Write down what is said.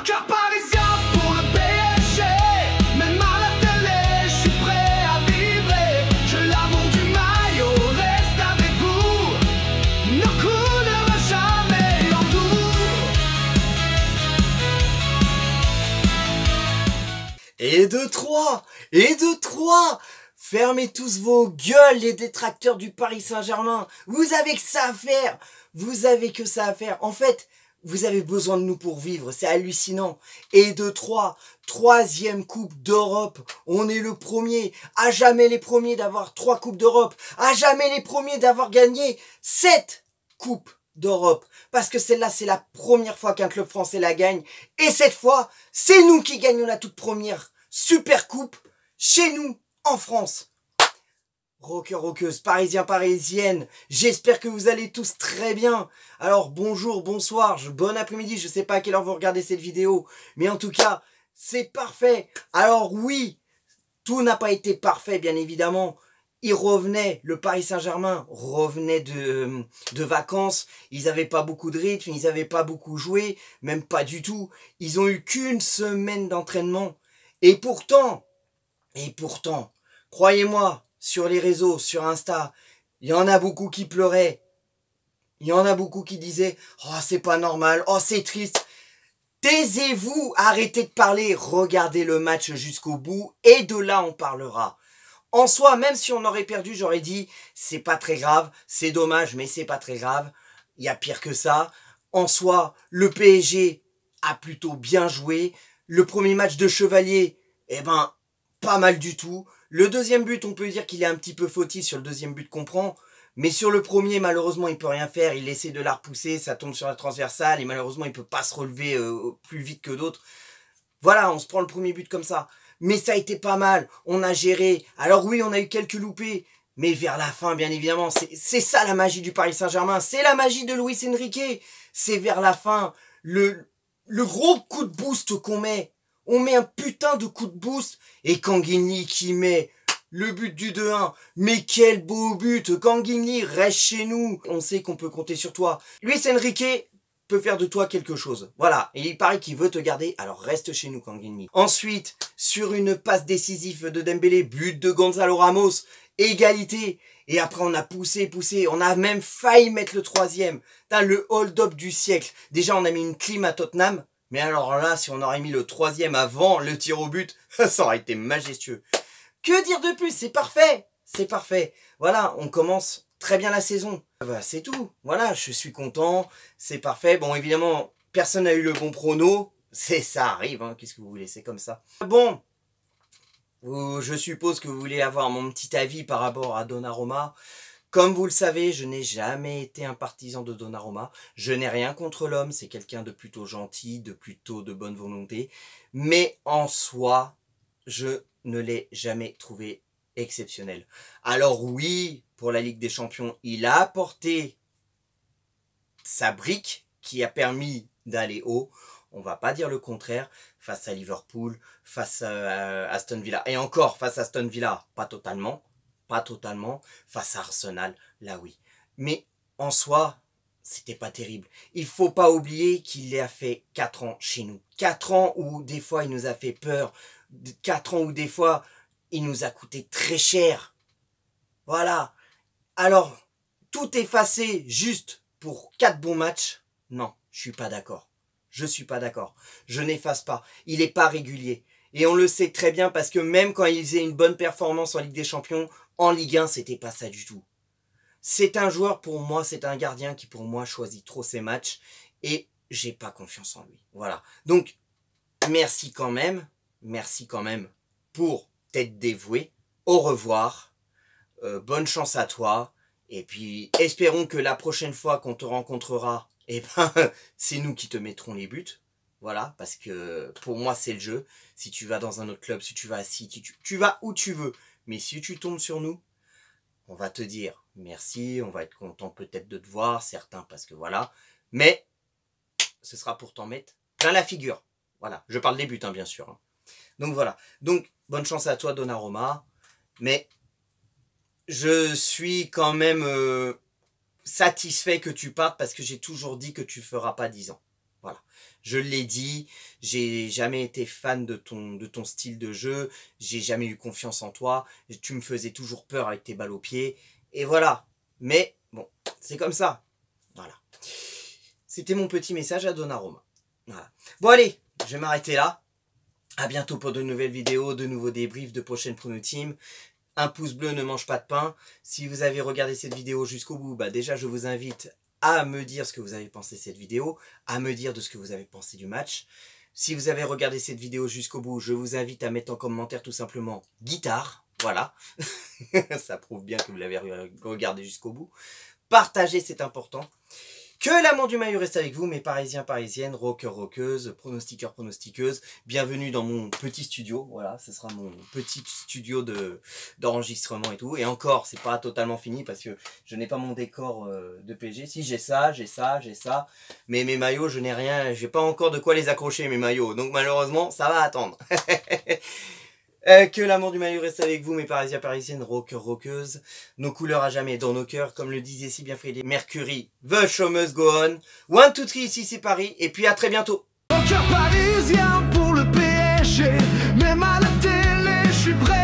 un cœur parisien pour le PSG. Même à la télé, je suis prêt à vibrer. Je l'amour du maillot reste avec vous. Ne coulera jamais en nous. Et de 3, et de 3. Fermez tous vos gueules, les détracteurs du Paris Saint-Germain. Vous avez que ça à faire. Vous avez que ça à faire. En fait, vous avez besoin de nous pour vivre. C'est hallucinant. Et de 3, troisième Coupe d'Europe. On est le premier, à jamais les premiers d'avoir 3 Coupes d'Europe. À jamais les premiers d'avoir gagné 7 Coupes d'Europe. Parce que celle-là, c'est la première fois qu'un club français la gagne. Et cette fois, c'est nous qui gagnons la toute première Super Coupe chez nous, en France. Rockers, rockeuses, parisiens, parisiennes, j'espère que vous allez tous très bien. Alors bonjour, bonsoir, bon après-midi, je sais pas à quelle heure vous regardez cette vidéo, mais en tout cas, c'est parfait. Alors oui, tout n'a pas été parfait, bien évidemment. Ils revenaient, le Paris Saint-Germain revenait de vacances, ils n'avaient pas beaucoup de rythme, ils n'avaient pas beaucoup joué, même pas du tout. Ils ont eu qu'une semaine d'entraînement. Et pourtant, croyez-moi, sur les réseaux, sur Insta, il y en a beaucoup qui pleuraient. Il y en a beaucoup qui disaient « Oh, c'est pas normal, oh, c'est triste ». Taisez-vous, arrêtez de parler, regardez le match jusqu'au bout et de là on parlera. En soi, même si on aurait perdu, j'aurais dit « C'est pas très grave, c'est dommage, mais c'est pas très grave, il y a pire que ça ». En soi, le PSG a plutôt bien joué. Le premier match de Chevalier, eh ben, pas mal du tout. Le deuxième but, on peut dire qu'il est un petit peu fautif sur le deuxième but qu'on prend. Mais sur le premier, malheureusement, il peut rien faire. Il essaie de la repousser, ça tombe sur la transversale. Et malheureusement, il peut pas se relever plus vite que d'autres. Voilà, on se prend le premier but comme ça. Mais ça a été pas mal. On a géré. Alors oui, on a eu quelques loupés. Mais vers la fin, bien évidemment, c'est ça la magie du Paris Saint-Germain. C'est la magie de Luis Enrique. C'est vers la fin, le gros coup de boost qu'on met. On met un putain de coup de boost. Et Kanguinli qui met le but du 2-1. Mais quel beau but. Kanguinli, reste chez nous. On sait qu'on peut compter sur toi. Luis Enrique peut faire de toi quelque chose. Voilà. Et il paraît qu'il veut te garder. Alors reste chez nous, Kanguinli. Ensuite, sur une passe décisive de Dembélé, but de Gonzalo Ramos, égalité. Et après, on a poussé. On a même failli mettre le troisième. Le hold-up du siècle. Déjà, on a mis une clim à Tottenham. Mais alors là, si on aurait mis le troisième avant le tir au but, ça aurait été majestueux. Que dire de plus? C'est parfait. C'est parfait. Voilà, on commence très bien la saison. Bah, c'est tout. Voilà, je suis content. C'est parfait. Bon, évidemment, personne n'a eu le bon prono. Ça arrive, hein. Qu'est-ce que vous voulez? C'est comme ça. Bon, je suppose que vous voulez avoir mon petit avis par rapport à Donnarumma. Comme vous le savez, je n'ai jamais été un partisan de Donnarumma. Je n'ai rien contre l'homme, c'est quelqu'un de plutôt gentil, de plutôt de bonne volonté. Mais en soi, je ne l'ai jamais trouvé exceptionnel. Alors oui, pour la Ligue des Champions, il a apporté sa brique qui a permis d'aller haut. On va pas dire le contraire, face à Liverpool, face à Aston Villa. Et encore, face à Aston Villa, pas totalement. Face à Arsenal, là oui. Mais en soi, c'était pas terrible. Il faut pas oublier qu'il a fait 4 ans chez nous. 4 ans où des fois il nous a fait peur. 4 ans où des fois il nous a coûté très cher. Voilà. Alors, tout effacer juste pour 4 bons matchs, non, je suis pas d'accord. Je suis pas d'accord. Je n'efface pas. Il n'est pas régulier. Et on le sait très bien parce que même quand il faisait une bonne performance en Ligue des Champions, en Ligue 1, c'était pas ça du tout. C'est un joueur pour moi, c'est un gardien qui pour moi choisit trop ses matchs et j'ai pas confiance en lui. Voilà. Donc, merci quand même pour t'être dévoué. Au revoir. Bonne chance à toi. Et puis, espérons que la prochaine fois qu'on te rencontrera, eh ben, c'est nous qui te mettrons les buts. Voilà, parce que pour moi, c'est le jeu. Si tu vas dans un autre club, si tu vas à City, tu vas où tu veux. Mais si tu tombes sur nous, on va te dire merci, on va être content peut-être de te voir, certains parce que voilà. Mais ce sera pour t'en mettre plein la figure. Voilà, je parle des buts, hein, bien sûr. Hein. Donc voilà, donc bonne chance à toi Donnarumma. Mais je suis quand même satisfait que tu partes parce que j'ai toujours dit que tu feras pas 10 ans. Voilà. Je l'ai dit, j'ai jamais été fan de ton style de jeu, j'ai jamais eu confiance en toi, tu me faisais toujours peur avec tes balles au pied, et voilà. Mais bon, c'est comme ça. Voilà. C'était mon petit message à Donnarumma. Voilà. Bon allez, je vais m'arrêter là. À bientôt pour de nouvelles vidéos, de nouveaux débriefs, de prochaines Prono Team. Un pouce bleu ne mange pas de pain. Si vous avez regardé cette vidéo jusqu'au bout, bah déjà je vous invite à me dire ce que vous avez pensé de cette vidéo, à me dire de ce que vous avez pensé du match. Si vous avez regardé cette vidéo jusqu'au bout, je vous invite à mettre en commentaire tout simplement guitare. Voilà. Ça prouve bien que vous l'avez regardé jusqu'au bout. Partagez, c'est important. Que l'amour du maillot reste avec vous, mes Parisiens, Parisiennes, rockeurs, rockeuses, pronostiqueurs, pronostiqueuses. Bienvenue dans mon petit studio. Voilà, ce sera mon petit studio d'enregistrement et tout. Et encore, c'est pas totalement fini parce que je n'ai pas mon décor de PG. Si, j'ai ça. Mais mes maillots, je n'ai rien. J'ai pas encore de quoi les accrocher, mes maillots. Donc malheureusement, ça va attendre. Que l'amour du maillot reste avec vous, mes Parisiens, Parisiennes, rockeurs, rockeuses. Nos couleurs à jamais dans nos cœurs, comme le disait si bien Freddie Mercury. The show must go on. 1, 2, 3, ici c'est Paris. Et puis à très bientôt. Au cœur parisien pour le PSG, même à la télé, je suis prêt.